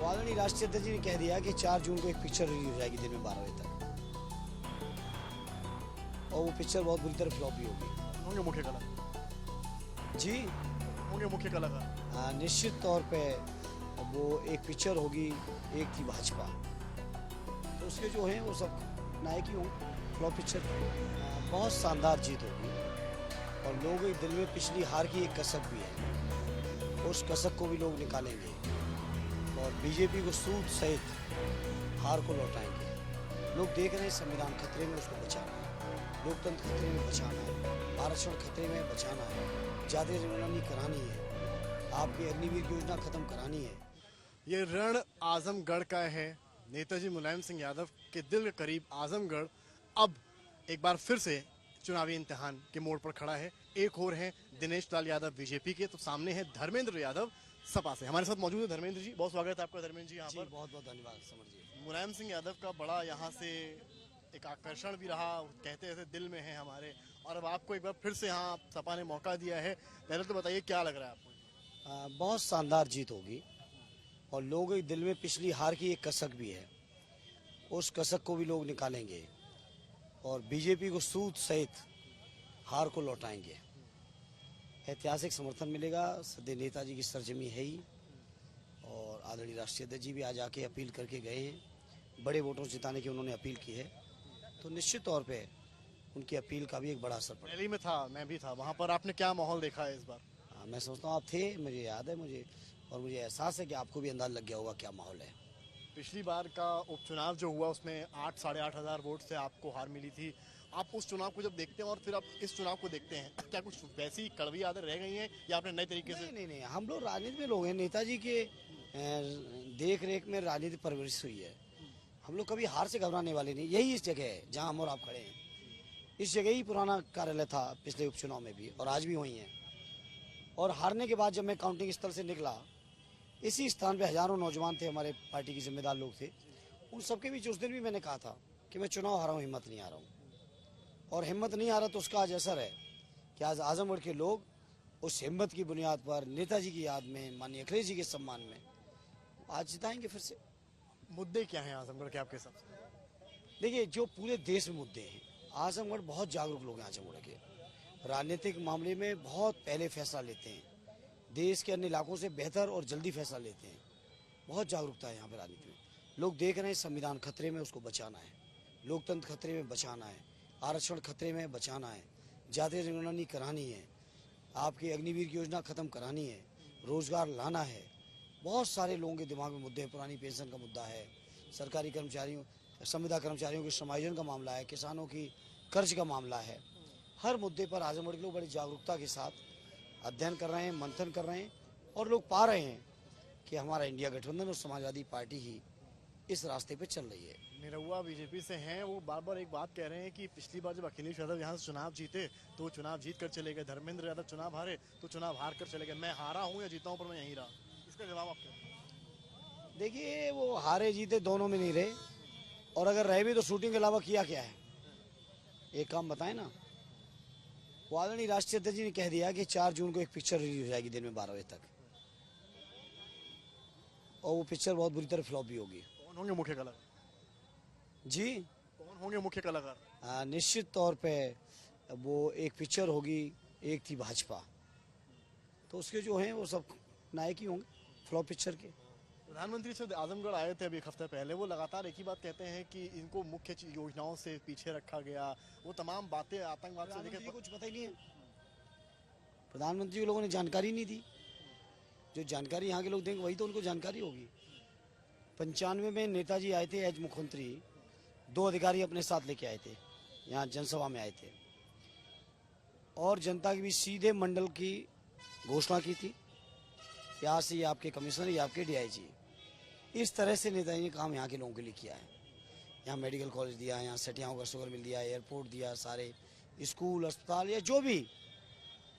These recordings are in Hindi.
तो आदरणीय राष्ट्रीय अध्यक्ष जी ने कह दिया कि 4 जून को एक पिक्चर रिलीज हो जाएगी दिन में 12 बजे तक, और वो पिक्चर बहुत बुरी तरह फ्लॉप भी होगी। होंगे मुख्य कलाकार जी होंगे मुख्य कलाकार। निश्चित तौर पे वो एक पिक्चर होगी, एक थी भाजपा, तो उसके जो हैं वो सब नायक ही होंगे फ्लॉप पिक्चर। बहुत शानदार जीत होगी और लोगों के दिल में पिछली हार की एक कसक भी है, उस कसक को भी लोग निकालेंगे और बीजेपी को सूद सहित हार को लौटाएंगे। लोग देख रहे हैं संविधान खतरे में, उसको बचाना है, लोकतंत्र खतरे में बचाना है, आरक्षण खतरे में बचाना है, जातीय जनगणना करानी है, आपकी अग्निवीर योजना खत्म करानी है। ये रण आजमगढ़ का है। नेताजी मुलायम सिंह यादव के दिल के करीब आजमगढ़ अब एक बार फिर से चुनावी इम्तिहान के मोड़ पर खड़ा है। एक और है दिनेश लाल यादव बीजेपी के, तो सामने है धर्मेंद्र यादव सपा से। हमारे साथ मौजूद है धर्मेंद्र जी। बहुत स्वागत है आपका धर्मेंद्र जी यहाँ पर। बहुत बहुत धन्यवाद समर जी। मुलायम सिंह यादव का बड़ा यहाँ से एक आकर्षण भी रहा, कहते ऐसे दिल में है हमारे, और अब आपको एक बार फिर से यहाँ सपा ने मौका दिया है। पहले तो बताइए क्या लग रहा है आपको? बहुत शानदार जीत होगी और लोगों के दिल में पिछली हार की एक कसक भी है, उस कसक को भी लोग निकालेंगे और बीजेपी को सूद सहित हार को लौटाएंगे। ऐतिहासिक समर्थन मिलेगा, सदैव नेताजी की सरजमी है ही, और आदरणीय राष्ट्रीय अध्यक्ष जी भी आज आके अपील करके गए हैं, बड़े वोटों से जिताने की उन्होंने अपील की है, तो निश्चित तौर पे उनकी अपील का भी एक बड़ा असर पड़ा। रैली में था, मैं भी था वहाँ पर। आपने क्या माहौल देखा है इस बार? मैं समझता हूँ आप थे, मुझे याद है, मुझे एहसास है कि आपको भी अंदाज लग गया होगा क्या माहौल है। पिछली बार का उपचुनाव जो हुआ उसमें 8-8,500 वोट से आपको हार मिली थी। आप उस चुनाव को जब देखते हैं और फिर आप इस चुनाव को देखते हैं, क्या कुछ वैसी कड़वी यादें रह गई हैं या आपने नए तरीके से? नहीं, हम लोग राजनीति में लोग हैं, नेताजी के देख रेख में राजनीति परवरिश हुई है। हम लोग कभी हार से घबराने वाले नहीं। यही इस जगह है जहाँ हम और आप खड़े हैं, इस जगह ही पुराना कार्यालय था पिछले उपचुनाव में भी, और आज भी वही है। और हारने के बाद जब मैं काउंटिंग स्थल से निकला, इसी स्थान पे हजारों नौजवान थे, हमारे पार्टी के जिम्मेदार लोग थे, उन सबके बीच उस दिन भी मैंने कहा था कि मैं चुनाव हारा हूँ, हिम्मत नहीं आ रहा हूँ। और हिम्मत नहीं आ रहा तो उसका आज असर है कि आज आजमगढ़ के लोग उस हिम्मत की बुनियाद पर नेताजी की याद में, माननीय अखिलेश जी के सम्मान में आज जिताएंगे फिर से। मुद्दे क्या हैं आजमगढ़ के आपके हिसाब से? देखिए, जो पूरे देश में मुद्दे हैं, आजमगढ़ बहुत जागरूक लोग हैं। आजमगढ़ के राजनीतिक मामले में बहुत पहले फैसला लेते हैं, देश के अन्य इलाकों से बेहतर और जल्दी फैसला लेते हैं। बहुत जागरूकता है यहाँ पर राजनीति में। लोग देख रहे हैं संविधान खतरे में, उसको बचाना है, लोकतंत्र खतरे में बचाना है, आरक्षण खतरे में बचाना है, जातीय जनगणना करानी है, आपकी अग्निवीर योजना खत्म करानी है, रोजगार लाना है। बहुत सारे लोगों के दिमाग में मुद्दे हैं। पुरानी पेंशन का मुद्दा है, सरकारी कर्मचारियों, संविदा कर्मचारियों के समायोजन का मामला है, किसानों की कर्ज का मामला है। हर मुद्दे पर आजमगढ़ के लोग बड़ी जागरूकता के साथ अध्ययन कर रहे हैं, मंथन कर रहे हैं, और लोग पा रहे हैं कि हमारा इंडिया गठबंधन और समाजवादी पार्टी ही इस रास्ते पे चल रही है। निरहुआ बीजेपी से हैं, वो बार बार एक बात कह रहे हैं कि पिछली बार जब अखिलेश यादव यहाँ से चुनाव जीते तो वो चुनाव जीत कर चले गए, धर्मेंद्र यादव चुनाव हारे तो चुनाव हार कर चले गए। मैं हारा हूँ या जीता हूँ पर मैं यहीं रहा। इसका जवाब आप क्या? देखिए, वो हारे जीते दोनों में नहीं रहे, और अगर रहे भी तो शूटिंग के अलावा किया क्या है? एक काम बताएं ना। वो आदरणीय राष्ट्रीय अध्यक्ष जी ने कह दिया कि 4 जून को एक पिक्चर रिलीज हो जाएगी दिन में 12 बजे तक, और वो पिक्चर बहुत बुरी तरह फ्लॉप भी होगी। कौन होंगे मुख्य कलाकार? जी कौन होंगे मुख्य कलाकार? निश्चित तौर पे वो एक पिक्चर होगी, एक थी भाजपा, तो उसके जो हैं वो सब नायक ही होंगे फ्लॉप पिक्चर के। प्रधानमंत्री से आजमगढ़ आए थे अभी एक हफ्ते पहले, वो लगातार एक ही बात कहते हैं कि इनको मुख्य योजनाओं से पीछे रखा गया। वो तमाम बातें आतंकवाद से लेकर कुछ पता ही नहीं है। प्रधानमंत्री को लोगों ने जानकारी नहीं दी। जो जानकारी यहाँ के लोग देंगे वही तो उनको जानकारी होगी। 95 में नेताजी आए थे एज मुख्यमंत्री, 2 अधिकारी अपने साथ लेके आए थे, यहाँ जनसभा में आए थे, और जनता के बीच सीधे मंडल की घोषणा की थी, यहाँ से ये आपके कमिश्नर, ये आपके डीआईजी। इस तरह से नेताजी ने काम यहाँ के लोगों के लिए किया है। यहाँ मेडिकल कॉलेज दिया, यहाँ सटियाओं का शुगर मिल दिया, एयरपोर्ट दिया, सारे स्कूल, अस्पताल, या जो भी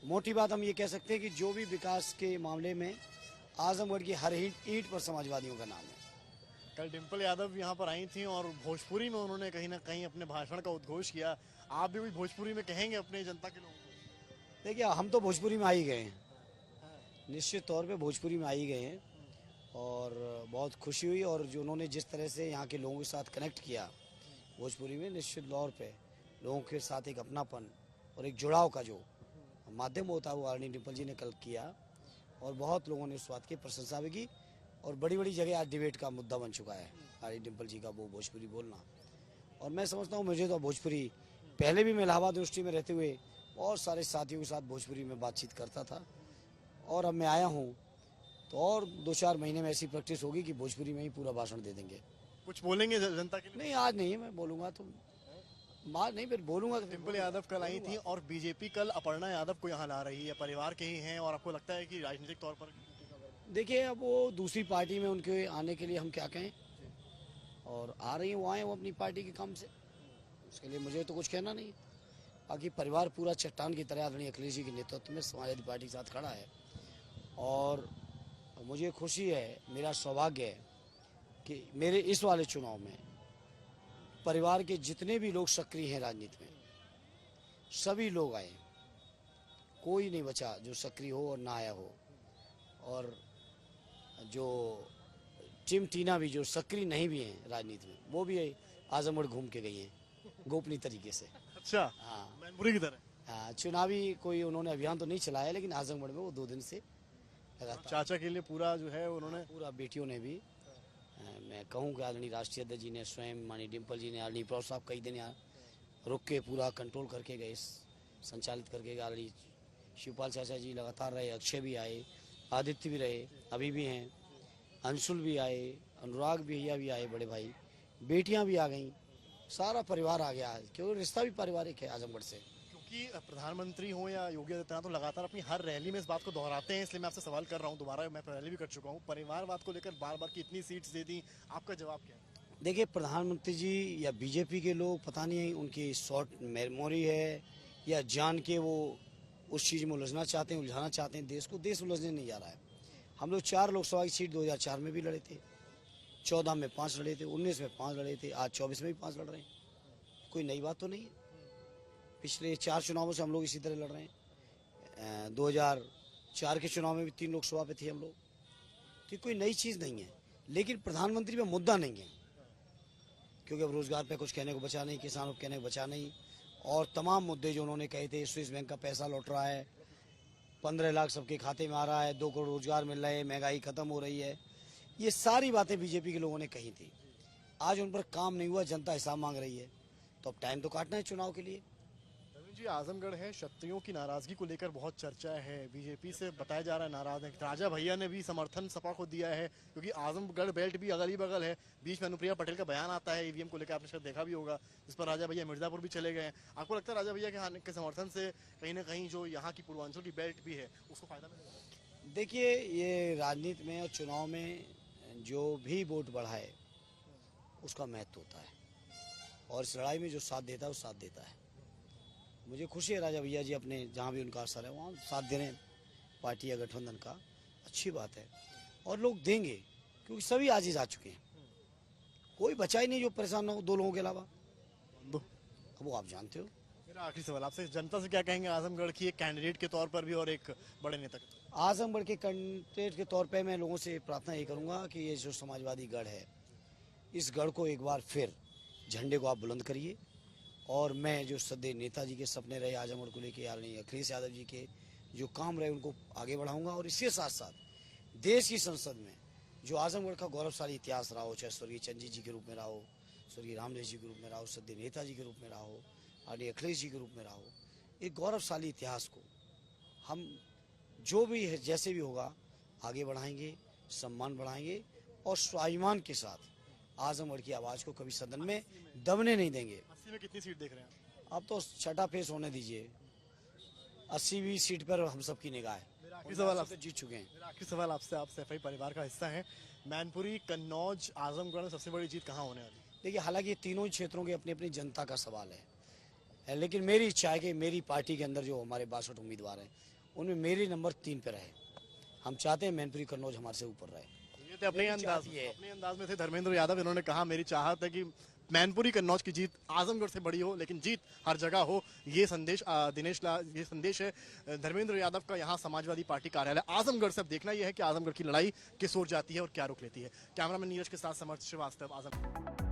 मोटी बात हम ये कह सकते हैं कि जो भी विकास के मामले में आजमगढ़ की हर ईंट पर समाजवादियों का नाम है। कल डिम्पल यादव यहाँ पर आई थी और भोजपुरी में उन्होंने कहीं ना कहीं अपने भाषण का उद्घोष किया। आप भी कुछ भोजपुरी में कहेंगे अपने जनता के लोगों को? देखिए, हम तो भोजपुरी में आ ही गए हैं, निश्चित तौर पे भोजपुरी में आ ही गए हैं, और और बहुत खुशी हुई। और जो उन्होंने जिस तरह से यहाँ के लोगों के साथ कनेक्ट किया भोजपुरी में, निश्चित तौर पे लोगों के साथ एक अपनापन और एक जुड़ाव का जो माध्यम होता है वो आदरणीय डिम्पल जी ने कल किया। और बहुत लोगों ने उस बात की प्रशंसा भी की और बड़ी बड़ी जगह आज डिबेट का मुद्दा बन चुका है आदरणीय डिम्पल जी का वो भोजपुरी बोलना। और मैं समझता हूँ, मुझे तो भोजपुरी पहले भी मैं इलाहाबाद यूनिवर्सिटी में रहते हुए बहुत सारे साथियों के साथ भोजपुरी में बातचीत करता था। और अब मैं आया हूँ तो और 2-4 महीने में ऐसी प्रैक्टिस होगी कि भोजपुरी में ही पूरा भाषण दे देंगे। कुछ बोलेंगे जनता के लिए? नहीं, आज नहीं है, मैं बोलूँगा तो आज नहीं, फिर बोलूँगा। डिम्पल यादव कल आई थी और बीजेपी कल अपर्णा यादव को यहाँ ला रही है, परिवार के ही हैं, और आपको लगता है कि राजनीतिक तौर पर? देखिए, अब वो दूसरी पार्टी में उनके आने के लिए हम क्या कहें, और आ रही हैं वो आए वो अपनी पार्टी के काम से, उसके लिए मुझे तो कुछ कहना नहीं। बाकी परिवार पूरा चट्टान की तरह आदरणीय अखिलेश जी के नेतृत्व में समाजवादी पार्टी के साथ खड़ा है। और मुझे खुशी है, मेरा सौभाग्य है कि मेरे इस वाले चुनाव में परिवार के जितने भी लोग सक्रिय हैं राजनीति में, सभी लोग आए, कोई नहीं बचा जो सक्रिय हो और ना आया हो। और जो टीम टीना भी जो सक्रिय नहीं भी हैं राजनीति में, वो भी आजमगढ़ घूम के गई हैं गोपनीय तरीके से। अच्छा, हाँ, मैनपुरी की तरह। हाँ, चुनावी कोई उन्होंने अभियान तो नहीं चलाया, लेकिन आजमगढ़ में वो 2 दिन से लगातार चाचा के लिए पूरा जो है उन्होंने पूरा बेटियों ने भी, मैं कहूँ कि आदरणीय राष्ट्रीय अध्यक्ष जी ने स्वयं, माननीय डिम्पल जी ने, आदरणीय प्रभु साहब कई दिन यहाँ रुक के पूरा कंट्रोल करके गए, संचालित करके गए। आदरणीय शिवपाल चाचा जी लगातार रहे, अक्षय भी आए, आदित्य भी रहे, अभी भी हैं, अंशुल भी आए, अनुराग भैया भी आए, बड़े भाई, बेटियां भी आ गईं, सारा परिवार आ गया, क्योंकि रिश्ता भी पारिवारिक है आजमगढ़ से। क्योंकि प्रधानमंत्री हो या योगी आदित्यनाथ तो लगातार अपनी हर रैली में इस बात को दोहराते हैं, इसलिए मैं आपसे सवाल कर रहा हूं दोबारा, मैं पहले भी कर चुका हूं, परिवारवाद को लेकर बार बार की इतनी सीट्स दे दी, आपका जवाब क्या है? देखिए, प्रधानमंत्री जी या बीजेपी के लोग, पता नहीं उनकी शॉर्ट मेमोरी है या जान के वो उस चीज़ में उलझना चाहते हैं, उलझाना चाहते हैं देश को। देश उलझने नहीं जा रहा है। हम लोग 4 लोकसभा की सीट 2004 में भी लड़े थे, 14 में 5 लड़े थे, 19 में 5 लड़े थे, आज 24 में भी 5 लड़ रहे हैं। कोई नई बात तो नहीं है। पिछले 4 चुनावों से हम लोग इसी तरह लड़ रहे हैं। 2004 के चुनाव में भी 3 लोकसभा पे थे हम लोग। तो कोई नई चीज़ नहीं है, लेकिन प्रधानमंत्री पे मुद्दा नहीं है, क्योंकि अब रोजगार पे कुछ कहने को बचा नहीं, किसानों को कहने को बचा नहीं, और तमाम मुद्दे जो उन्होंने कहे थे, स्विस बैंक का पैसा लौट रहा है, 15 लाख सबके खाते में आ रहा है, 2 करोड़ रोजगार मिल रहे हैं, महंगाई खत्म हो रही है, ये सारी बातें बीजेपी के लोगों ने कही थी। आज उन पर काम नहीं हुआ, जनता हिसाब मांग रही है, तो अब टाइम तो काटना है चुनाव के लिए। जी, आजमगढ़ है, क्षत्रियों की नाराजगी को लेकर बहुत चर्चा है, बीजेपी से बताया जा रहा है नाराज है। राजा भैया ने भी समर्थन सपा को दिया है, क्योंकि आजमगढ़ बेल्ट भी अगल ही बगल है, बीच में अनुप्रिया पटेल का बयान आता है ईवीएम को लेकर, आपने शायद देखा भी होगा, इस पर राजा भैया मिर्जापुर भी चले गए हैं। आपको लगता है राजा भैया के आने के समर्थन से कहीं ना कहीं जो यहाँ की पूर्वांचल की बेल्ट भी है उसको फायदा मिलेगा? देखिए, ये राजनीति में और चुनाव में जो भी वोट बढ़ाए उसका महत्व होता है, और इस लड़ाई में जो साथ देता है वो साथ देता है। मुझे खुशी है राजा भैया जी अपने जहाँ भी उनका असर है वहाँ साथ दे रहे हैं पार्टी या गठबंधन का, अच्छी बात है, और लोग देंगे, क्योंकि सभी आजीज आ चुके हैं, कोई बचा ही नहीं जो परेशान ना हो 2 लोगों के अलावा, वो आप जानते हो। मेरा आखिरी सवाल आपसे, जनता से क्या कहेंगे आजमगढ़ की एक कैंडिडेट के तौर पर भी और एक बड़े नेता के तौर पर? आजमगढ़ के कैंडिडेट के तौर पे मैं लोगों से प्रार्थना ये करूंगा कि ये जो समाजवादी गढ़ है, इस गढ़ को एक बार फिर झंडे को आप बुलंद करिए, और मैं जो सदैव नेताजी के सपने रहे आजमगढ़ को लेके, आदरणीय अखिलेश यादव जी के जो काम रहे उनको आगे बढ़ाऊंगा। और इसके साथ साथ देश की संसद में जो आजमगढ़ का गौरवशाली इतिहास रहा हो, चाहे स्वर्गीय चंद्रजीत जी के रूप में रहा हो, स्वर्गीय रामदेव जी के रूप में रहा हो, सदैव नेताजी के रूप में रहा हो, आदरणीय अखिलेश जी के रूप में रहा हो, एक गौरवशाली इतिहास को हम जो भी है जैसे भी होगा आगे बढ़ाएंगे, सम्मान बढ़ाएंगे, और स्वाभिमान के साथ आजमगढ़ की आवाज़ को कभी सदन में दबने नहीं देंगे। 80 में कितनी सीट देख रहे हैं आप? अब तो छठा फेस होने दीजिए, 80वीं सीट पर हम सबकी निगाह है। मेरा आखिरी सवाल आपसे, जीत चुके हैं। मेरा आखिरी सवाल आपसे, आप सैफई परिवार का हिस्सा हैं, मैनपुरी, कन्नौज, आजमगढ़ में सबसे बड़ी जीत कहाँ होने वाली? देखिए, हालांकि ये तीनों ही क्षेत्रों की अपनी अपनी जनता का सवाल है, लेकिन मेरी इच्छा है कि मेरी पार्टी के अंदर जो हमारे 62 उम्मीदवार हैं उनमें मेरी नंबर 3 पे रहे। हम चाहते हैं मैनपुरी कन्नौज हमारे से ऊपर रहे। ये थे अपने अंदाज में थे धर्मेंद्र यादव, इन्होंने कहा मेरी चाहत है कि मैनपुरी कन्नौज की जीत आजमगढ़ से बड़ी हो, लेकिन जीत हर जगह हो, ये संदेश ये संदेश है धर्मेंद्र यादव का यहाँ समाजवादी पार्टी कार्यालय आजमगढ़ से। अब देखना यह है कि आजमगढ़ की लड़ाई किस ओर जाती है और क्या रुख लेती है। कैमरामैन नीरज के साथ समर्थ श्रीवास्तव, आजमगढ़।